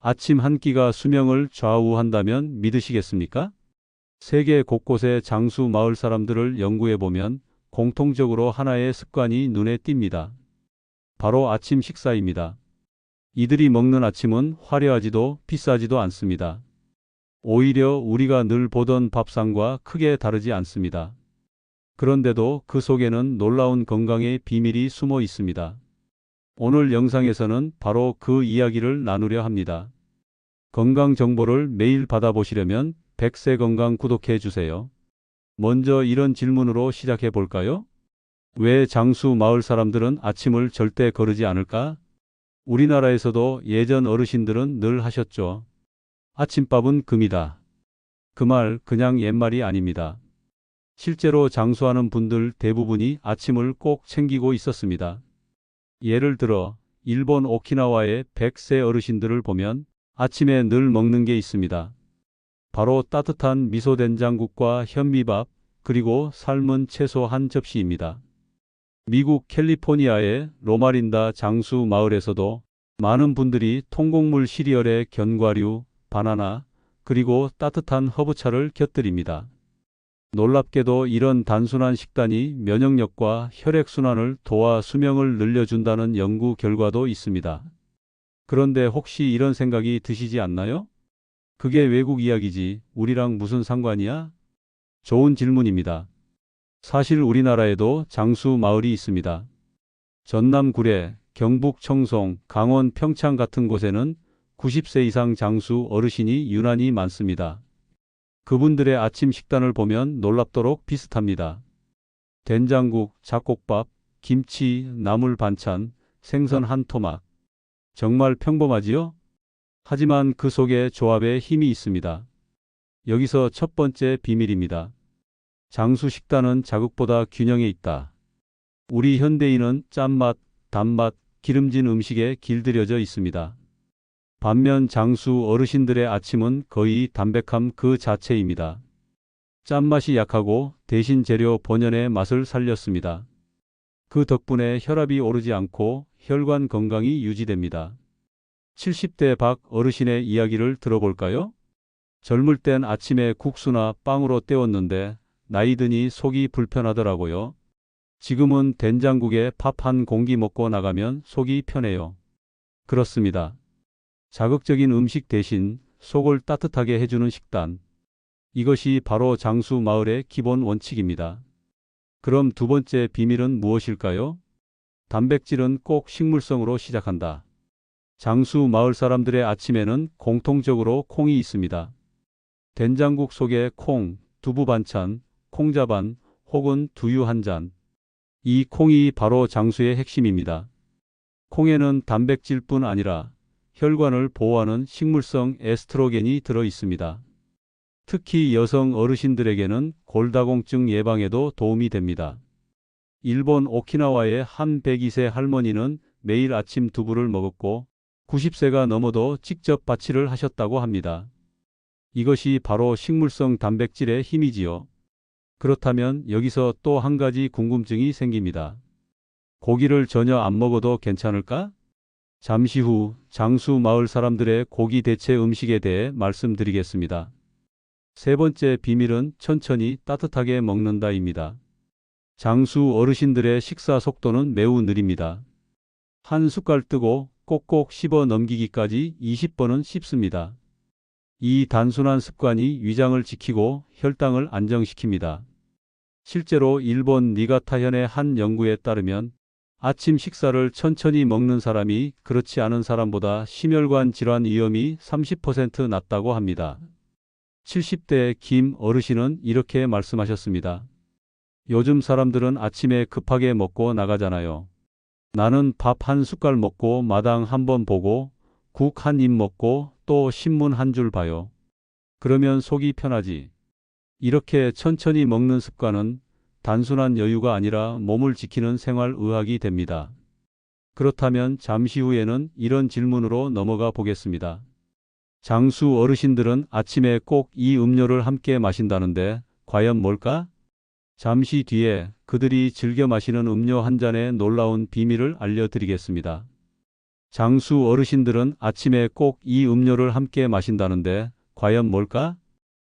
아침 한 끼가 수명을 좌우한다면 믿으시겠습니까? 세계 곳곳의 장수 마을 사람들을 연구해 보면 공통적으로 하나의 습관이 눈에 띕니다. 바로 아침 식사입니다. 이들이 먹는 아침은 화려하지도 비싸지도 않습니다. 오히려 우리가 늘 보던 밥상과 크게 다르지 않습니다. 그런데도 그 속에는 놀라운 건강의 비밀이 숨어 있습니다. 오늘 영상에서는 바로 그 이야기를 나누려 합니다. 건강 정보를 매일 받아보시려면 백세건강 구독해 주세요. 먼저 이런 질문으로 시작해 볼까요? 왜 장수 마을 사람들은 아침을 절대 거르지 않을까? 우리나라에서도 예전 어르신들은 늘 하셨죠. 아침밥은 금이다. 그 말 그냥 옛말이 아닙니다. 실제로 장수하는 분들 대부분이 아침을 꼭 챙기고 있었습니다. 예를 들어 일본 오키나와의 100세 어르신들을 보면 아침에 늘 먹는 게 있습니다. 바로 따뜻한 미소된장국과 현미밥, 그리고 삶은 채소 한 접시입니다. 미국 캘리포니아의 로마린다 장수 마을에서도 많은 분들이 통곡물 시리얼에 견과류, 바나나, 그리고 따뜻한 허브차를 곁들입니다. 놀랍게도 이런 단순한 식단이 면역력과 혈액순환을 도와 수명을 늘려준다는 연구 결과도 있습니다. 그런데 혹시 이런 생각이 드시지 않나요? 그게 외국 이야기지 우리랑 무슨 상관이야? 좋은 질문입니다. 사실 우리나라에도 장수 마을이 있습니다. 전남 구례, 경북 청송, 강원 평창 같은 곳에는 90세 이상 장수 어르신이 유난히 많습니다. 그분들의 아침 식단을 보면 놀랍도록 비슷합니다. 된장국, 잡곡밥, 김치, 나물 반찬, 생선 한 토막. 정말 평범하지요? 하지만 그 속에 조합에 힘이 있습니다. 여기서 첫 번째 비밀입니다. 장수 식단은 자극보다 균형에 있다. 우리 현대인은 짠맛, 단맛, 기름진 음식에 길들여져 있습니다. 반면 장수 어르신들의 아침은 거의 담백함 그 자체입니다. 짠맛이 약하고 대신 재료 본연의 맛을 살렸습니다. 그 덕분에 혈압이 오르지 않고 혈관 건강이 유지됩니다. 70대 박 어르신의 이야기를 들어볼까요? 젊을 땐 아침에 국수나 빵으로 때웠는데 나이 드니 속이 불편하더라고요. 지금은 된장국에 밥 한 공기 먹고 나가면 속이 편해요. 그렇습니다. 자극적인 음식 대신 속을 따뜻하게 해주는 식단. 이것이 바로 장수 마을의 기본 원칙입니다. 그럼 두 번째 비밀은 무엇일까요? 단백질은 꼭 식물성으로 시작한다. 장수 마을 사람들의 아침에는 공통적으로 콩이 있습니다. 된장국 속에 콩, 두부 반찬, 콩자반 혹은 두유 한 잔. 이 콩이 바로 장수의 핵심입니다. 콩에는 단백질뿐 아니라 혈관을 보호하는 식물성 에스트로겐이 들어 있습니다. 특히 여성 어르신들에게는 골다공증 예방에도 도움이 됩니다. 일본 오키나와의 한 102세 할머니는 매일 아침 두부를 먹었고 90세가 넘어도 직접 바치를 하셨다고 합니다. 이것이 바로 식물성 단백질의 힘이지요. 그렇다면 여기서 또 한 가지 궁금증이 생깁니다. 고기를 전혀 안 먹어도 괜찮을까? 잠시 후 장수 마을 사람들의 고기 대체 음식에 대해 말씀드리겠습니다. 세 번째 비밀은 천천히 따뜻하게 먹는다입니다. 장수 어르신들의 식사 속도는 매우 느립니다. 한 숟갈 뜨고 꼭꼭 씹어 넘기기까지 20번은 씹습니다. 이 단순한 습관이 위장을 지키고 혈당을 안정시킵니다. 실제로 일본 니가타현의 한 연구에 따르면 아침 식사를 천천히 먹는 사람이 그렇지 않은 사람보다 심혈관 질환 위험이 30% 낮다고 합니다. 70대 김 어르신은 이렇게 말씀하셨습니다. 요즘 사람들은 아침에 급하게 먹고 나가잖아요. 나는 밥 한 숟갈 먹고 마당 한번 보고 국 한 입 먹고 또 신문 한 줄 봐요. 그러면 속이 편하지. 이렇게 천천히 먹는 습관은 단순한 여유가 아니라 몸을 지키는 생활 의학이 됩니다. 그렇다면 잠시 후에는 이런 질문으로 넘어가 보겠습니다. 장수 어르신들은 아침에 꼭 이 음료를 함께 마신다는데 과연 뭘까? 잠시 뒤에 그들이 즐겨 마시는 음료 한 잔의 놀라운 비밀을 알려드리겠습니다. 장수 어르신들은 아침에 꼭 이 음료를 함께 마신다는데 과연 뭘까?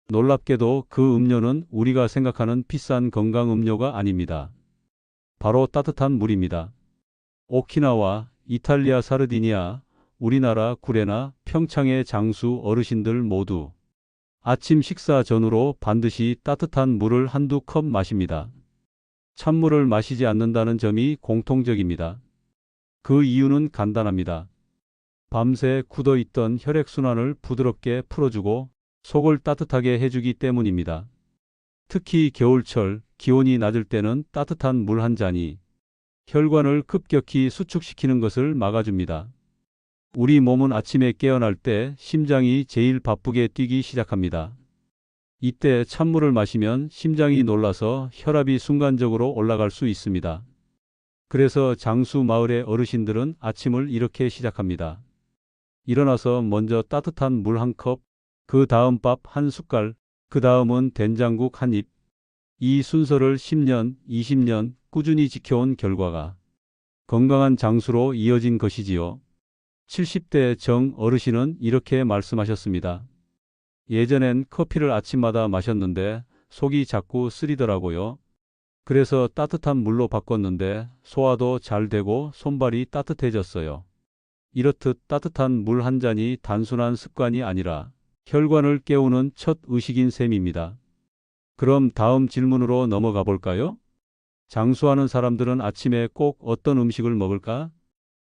놀랍게도 그 음료는 우리가 생각하는 비싼 건강 음료가 아닙니다. 바로 따뜻한 물입니다. 오키나와, 이탈리아 사르디니아, 우리나라 구례나 평창의 장수 어르신들 모두 아침 식사 전후로 반드시 따뜻한 물을 한두 컵 마십니다. 찬물을 마시지 않는다는 점이 공통적입니다. 그 이유는 간단합니다. 밤새 굳어있던 혈액순환을 부드럽게 풀어주고 속을 따뜻하게 해주기 때문입니다. 특히 겨울철 기온이 낮을 때는 따뜻한 물 한 잔이 혈관을 급격히 수축시키는 것을 막아줍니다. 우리 몸은 아침에 깨어날 때 심장이 제일 바쁘게 뛰기 시작합니다. 이때 찬물을 마시면 심장이 놀라서 혈압이 순간적으로 올라갈 수 있습니다. 그래서 장수 마을의 어르신들은 아침을 이렇게 시작합니다. 일어나서 먼저 따뜻한 물 한 컵, 그 다음 밥 한 숟갈, 그 다음은 된장국 한 입. 이 순서를 10년, 20년 꾸준히 지켜온 결과가 건강한 장수로 이어진 것이지요. 70대 정 어르신은 이렇게 말씀하셨습니다. 예전엔 커피를 아침마다 마셨는데 속이 자꾸 쓰리더라고요. 그래서 따뜻한 물로 바꿨는데 소화도 잘 되고 손발이 따뜻해졌어요. 이렇듯 따뜻한 물 한 잔이 단순한 습관이 아니라 혈관을 깨우는 첫 의식인 셈입니다. 그럼 다음 질문으로 넘어가 볼까요? 장수하는 사람들은 아침에 꼭 어떤 음식을 먹을까?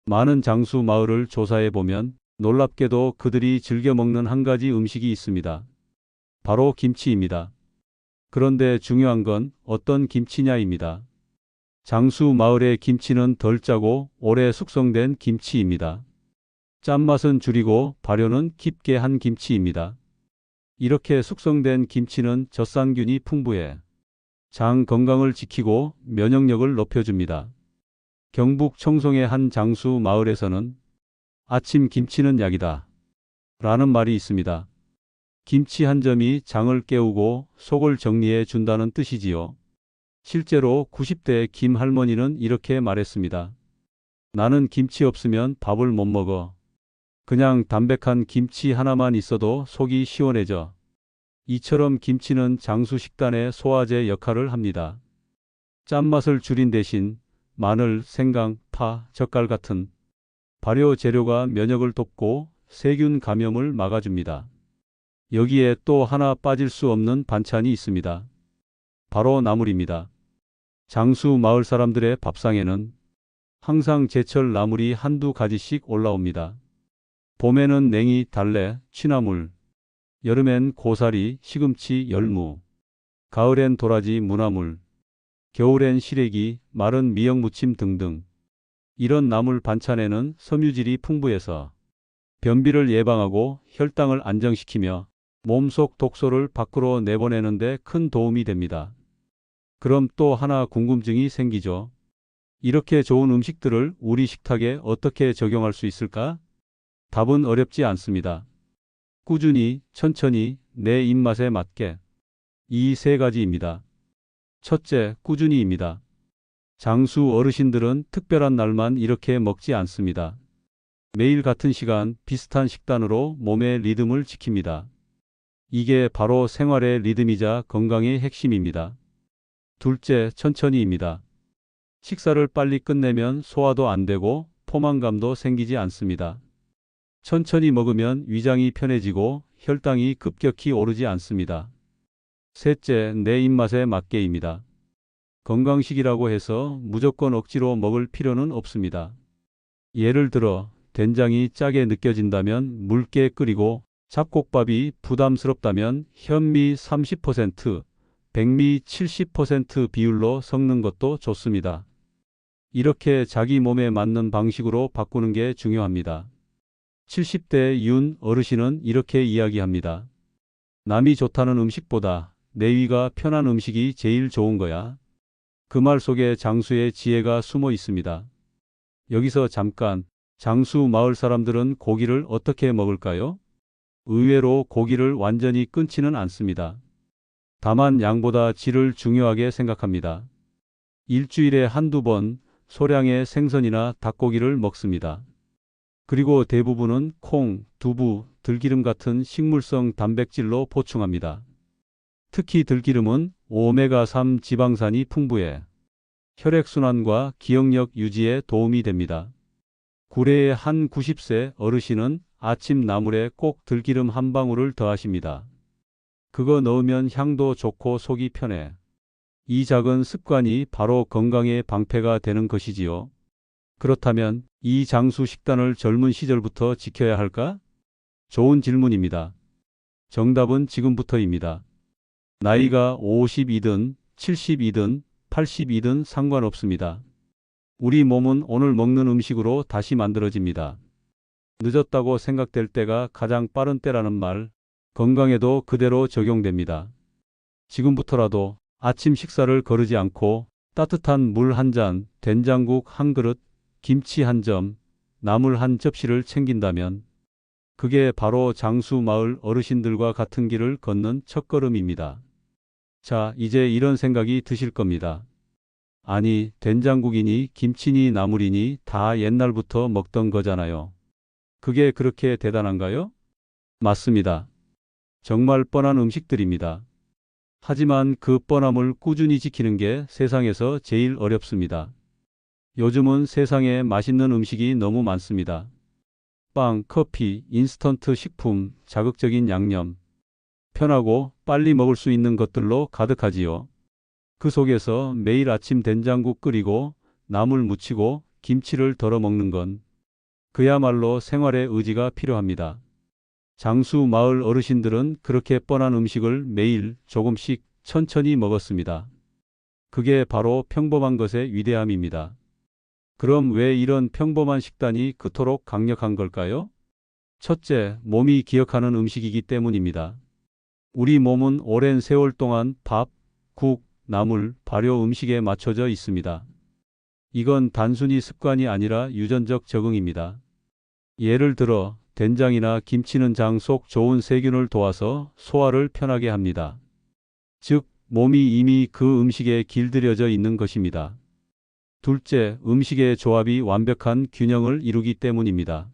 많은 장수 마을을 조사해 보면 놀랍게도 그들이 즐겨 먹는 한 가지 음식이 있습니다. 바로 김치입니다. 그런데 중요한 건 어떤 김치냐입니다. 장수 마을의 김치는 덜 짜고 오래 숙성된 김치입니다. 짠맛은 줄이고 발효는 깊게 한 김치입니다. 이렇게 숙성된 김치는 젖산균이 풍부해 장 건강을 지키고 면역력을 높여줍니다. 경북 청송의 한 장수 마을에서는 아침 김치는 약이다 라는 말이 있습니다. 김치 한 점이 장을 깨우고 속을 정리해 준다는 뜻이지요. 실제로 90대 김 할머니는 이렇게 말했습니다. 나는 김치 없으면 밥을 못 먹어. 그냥 담백한 김치 하나만 있어도 속이 시원해져. 이처럼 김치는 장수 식단의 소화제 역할을 합니다. 짠맛을 줄인 대신 마늘, 생강, 파, 젓갈 같은 발효 재료가 면역을 돕고 세균 감염을 막아줍니다. 여기에 또 하나 빠질 수 없는 반찬이 있습니다. 바로 나물입니다. 장수 마을 사람들의 밥상에는 항상 제철 나물이 한두 가지씩 올라옵니다. 봄에는 냉이, 달래, 취나물, 여름엔 고사리, 시금치, 열무, 가을엔 도라지, 무나물, 겨울엔 시래기, 마른 미역 무침 등등. 이런 나물 반찬에는 섬유질이 풍부해서 변비를 예방하고 혈당을 안정시키며 몸속 독소를 밖으로 내보내는 데 큰 도움이 됩니다. 그럼 또 하나 궁금증이 생기죠. 이렇게 좋은 음식들을 우리 식탁에 어떻게 적용할 수 있을까? 답은 어렵지 않습니다. 꾸준히, 천천히, 내 입맛에 맞게. 이 세 가지입니다. 첫째, 꾸준히입니다. 장수 어르신들은 특별한 날만 이렇게 먹지 않습니다. 매일 같은 시간, 비슷한 식단으로 몸의 리듬을 지킵니다. 이게 바로 생활의 리듬이자 건강의 핵심입니다. 둘째, 천천히입니다. 식사를 빨리 끝내면 소화도 안 되고 포만감도 생기지 않습니다. 천천히 먹으면 위장이 편해지고 혈당이 급격히 오르지 않습니다. 셋째, 내 입맛에 맞게입니다. 건강식이라고 해서 무조건 억지로 먹을 필요는 없습니다. 예를 들어 된장이 짜게 느껴진다면 묽게 끓이고 잡곡밥이 부담스럽다면 현미 30%, 백미 70% 비율로 섞는 것도 좋습니다. 이렇게 자기 몸에 맞는 방식으로 바꾸는 게 중요합니다. 70대 윤 어르신은 이렇게 이야기합니다. 남이 좋다는 음식보다 내 위가 편한 음식이 제일 좋은 거야. 그 말 속에 장수의 지혜가 숨어 있습니다. 여기서 잠깐, 장수 마을 사람들은 고기를 어떻게 먹을까요? 의외로 고기를 완전히 끊지는 않습니다. 다만 양보다 질을 중요하게 생각합니다. 일주일에 한두 번 소량의 생선이나 닭고기를 먹습니다. 그리고 대부분은 콩, 두부, 들기름 같은 식물성 단백질로 보충합니다. 특히 들기름은 오메가3 지방산이 풍부해 혈액순환과 기억력 유지에 도움이 됩니다. 구례의 한 90세 어르신은 아침 나물에 꼭 들기름 한 방울을 더하십니다. 그거 넣으면 향도 좋고 속이 편해. 이 작은 습관이 바로 건강의 방패가 되는 것이지요. 그렇다면 이 장수 식단을 젊은 시절부터 지켜야 할까? 좋은 질문입니다. 정답은 지금부터입니다. 나이가 50이든 70이든 80이든 상관없습니다. 우리 몸은 오늘 먹는 음식으로 다시 만들어집니다. 늦었다고 생각될 때가 가장 빠른 때라는 말, 건강에도 그대로 적용됩니다. 지금부터라도 아침 식사를 거르지 않고 따뜻한 물 한 잔, 된장국 한 그릇, 김치 한 점, 나물 한 접시를 챙긴다면 그게 바로 장수 마을 어르신들과 같은 길을 걷는 첫걸음입니다. 자, 이제 이런 생각이 드실 겁니다. 아니, 된장국이니 김치니 나물이니 다 옛날부터 먹던 거잖아요. 그게 그렇게 대단한가요? 맞습니다. 정말 뻔한 음식들입니다. 하지만 그 뻔함을 꾸준히 지키는 게 세상에서 제일 어렵습니다. 요즘은 세상에 맛있는 음식이 너무 많습니다. 빵, 커피, 인스턴트 식품, 자극적인 양념. 편하고 빨리 먹을 수 있는 것들로 가득하지요. 그 속에서 매일 아침 된장국 끓이고 나물 무치고 김치를 덜어 먹는 건 그야말로 생활의 의지가 필요합니다. 장수 마을 어르신들은 그렇게 뻔한 음식을 매일 조금씩 천천히 먹었습니다. 그게 바로 평범한 것의 위대함입니다. 그럼 왜 이런 평범한 식단이 그토록 강력한 걸까요? 첫째, 몸이 기억하는 음식이기 때문입니다. 우리 몸은 오랜 세월 동안 밥, 국, 나물, 발효 음식에 맞춰져 있습니다. 이건 단순히 습관이 아니라 유전적 적응입니다. 예를 들어 된장이나 김치는 장 속 좋은 세균을 도와서 소화를 편하게 합니다. 즉, 몸이 이미 그 음식에 길들여져 있는 것입니다. 둘째, 음식의 조합이 완벽한 균형을 이루기 때문입니다.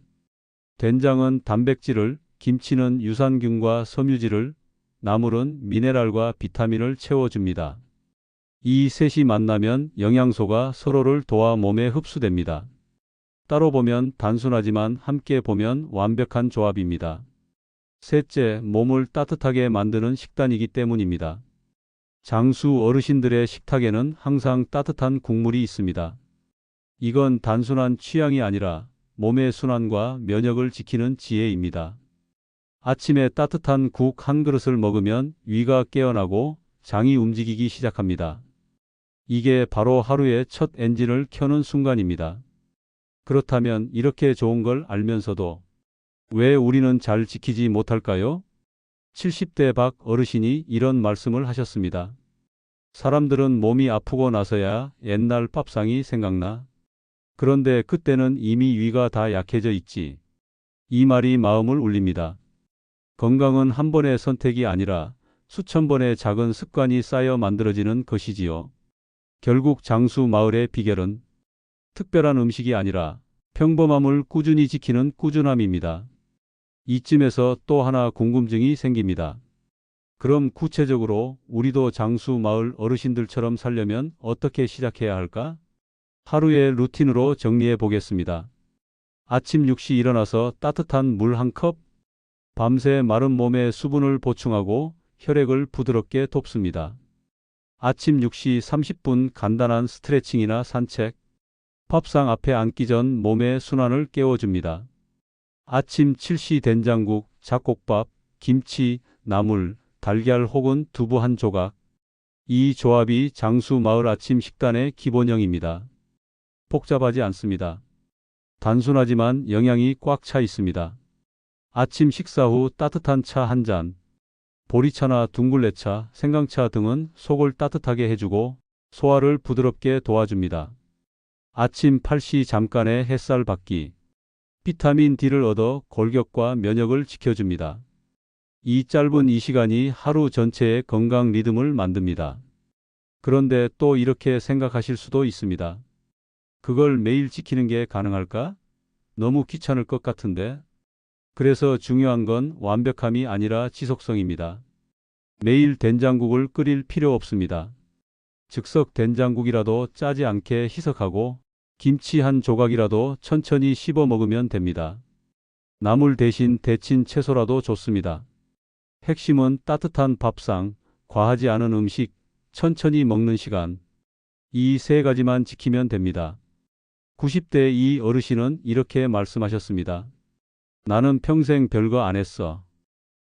된장은 단백질을, 김치는 유산균과 섬유질을, 나물은 미네랄과 비타민을 채워줍니다. 이 셋이 만나면 영양소가 서로를 도와 몸에 흡수됩니다. 따로 보면 단순하지만 함께 보면 완벽한 조합입니다. 셋째, 몸을 따뜻하게 만드는 식단이기 때문입니다. 장수 어르신들의 식탁에는 항상 따뜻한 국물이 있습니다. 이건 단순한 취향이 아니라 몸의 순환과 면역을 지키는 지혜입니다. 아침에 따뜻한 국 한 그릇을 먹으면 위가 깨어나고 장이 움직이기 시작합니다. 이게 바로 하루의 첫 엔진을 켜는 순간입니다. 그렇다면 이렇게 좋은 걸 알면서도 왜 우리는 잘 지키지 못할까요? 70대 박 어르신이 이런 말씀을 하셨습니다. 사람들은 몸이 아프고 나서야 옛날 밥상이 생각나. 그런데 그때는 이미 위가 다 약해져 있지. 이 말이 마음을 울립니다. 건강은 한 번의 선택이 아니라 수천 번의 작은 습관이 쌓여 만들어지는 것이지요. 결국 장수 마을의 비결은 특별한 음식이 아니라 평범함을 꾸준히 지키는 꾸준함입니다. 이쯤에서 또 하나 궁금증이 생깁니다. 그럼 구체적으로 우리도 장수 마을 어르신들처럼 살려면 어떻게 시작해야 할까? 하루의 루틴으로 정리해 보겠습니다. 아침 6시 일어나서 따뜻한 물 한 컵, 밤새 마른 몸에 수분을 보충하고 혈액을 부드럽게 돕습니다. 아침 6시 30분 간단한 스트레칭이나 산책, 밥상 앞에 앉기 전 몸의 순환을 깨워줍니다. 아침 7시 된장국, 잡곡밥, 김치, 나물, 달걀 혹은 두부 한 조각. 이 조합이 장수 마을 아침 식단의 기본형입니다. 복잡하지 않습니다. 단순하지만 영양이 꽉 차 있습니다. 아침 식사 후 따뜻한 차 한 잔, 보리차나 둥글레차, 생강차 등은 속을 따뜻하게 해주고 소화를 부드럽게 도와줍니다. 아침 8시 잠깐의 햇살 받기, 비타민 D를 얻어 골격과 면역을 지켜줍니다. 이 짧은 이 시간이 하루 전체의 건강 리듬을 만듭니다. 그런데 또 이렇게 생각하실 수도 있습니다. 그걸 매일 지키는 게 가능할까? 너무 귀찮을 것 같은데. 그래서 중요한 건 완벽함이 아니라 지속성입니다. 매일 된장국을 끓일 필요 없습니다. 즉석 된장국이라도 짜지 않게 희석하고 김치 한 조각이라도 천천히 씹어 먹으면 됩니다. 나물 대신 데친 채소라도 좋습니다. 핵심은 따뜻한 밥상, 과하지 않은 음식, 천천히 먹는 시간. 이 세 가지만 지키면 됩니다. 90대 이 어르신은 이렇게 말씀하셨습니다. 나는 평생 별거 안 했어.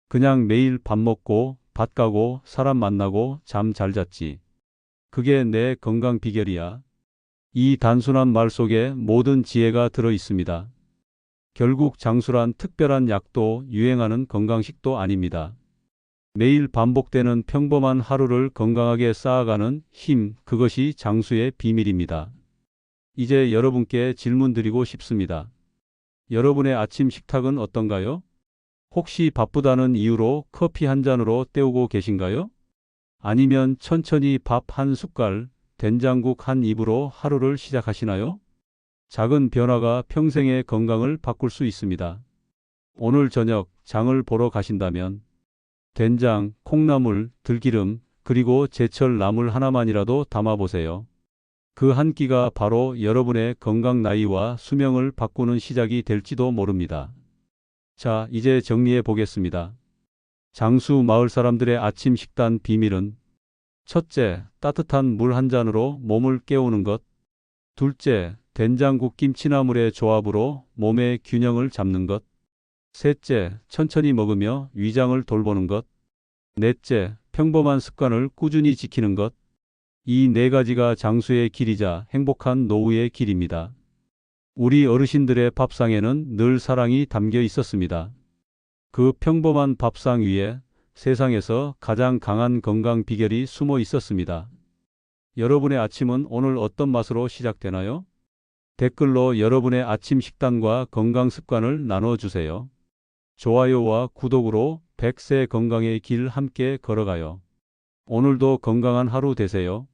그냥 매일 밥 먹고 밭 가고 사람 만나고 잠 잘 잤지. 그게 내 건강 비결이야. 이 단순한 말 속에 모든 지혜가 들어 있습니다. 결국 장수란 특별한 약도 유행하는 건강식도 아닙니다. 매일 반복되는 평범한 하루를 건강하게 쌓아가는 힘, 그것이 장수의 비밀입니다. 이제 여러분께 질문 드리고 싶습니다. 여러분의 아침 식탁은 어떤가요? 혹시 바쁘다는 이유로 커피 한 잔으로 때우고 계신가요? 아니면 천천히 밥 한 숟갈, 된장국 한 입으로 하루를 시작하시나요? 작은 변화가 평생의 건강을 바꿀 수 있습니다. 오늘 저녁 장을 보러 가신다면 된장, 콩나물, 들기름, 그리고 제철 나물 하나만이라도 담아보세요. 그 한 끼가 바로 여러분의 건강 나이와 수명을 바꾸는 시작이 될지도 모릅니다. 자, 이제 정리해 보겠습니다. 장수 마을 사람들의 아침 식단 비밀은: 첫째, 따뜻한 물 한 잔으로 몸을 깨우는 것. 둘째, 된장국 김치나물의 조합으로 몸의 균형을 잡는 것. 셋째, 천천히 먹으며 위장을 돌보는 것. 넷째, 평범한 습관을 꾸준히 지키는 것. 이 네 가지가 장수의 길이자 행복한 노후의 길입니다. 우리 어르신들의 밥상에는 늘 사랑이 담겨 있었습니다. 그 평범한 밥상 위에 세상에서 가장 강한 건강 비결이 숨어 있었습니다. 여러분의 아침은 오늘 어떤 맛으로 시작되나요? 댓글로 여러분의 아침 식단과 건강 습관을 나눠주세요. 좋아요와 구독으로 100세 건강의 길 함께 걸어가요. 오늘도 건강한 하루 되세요.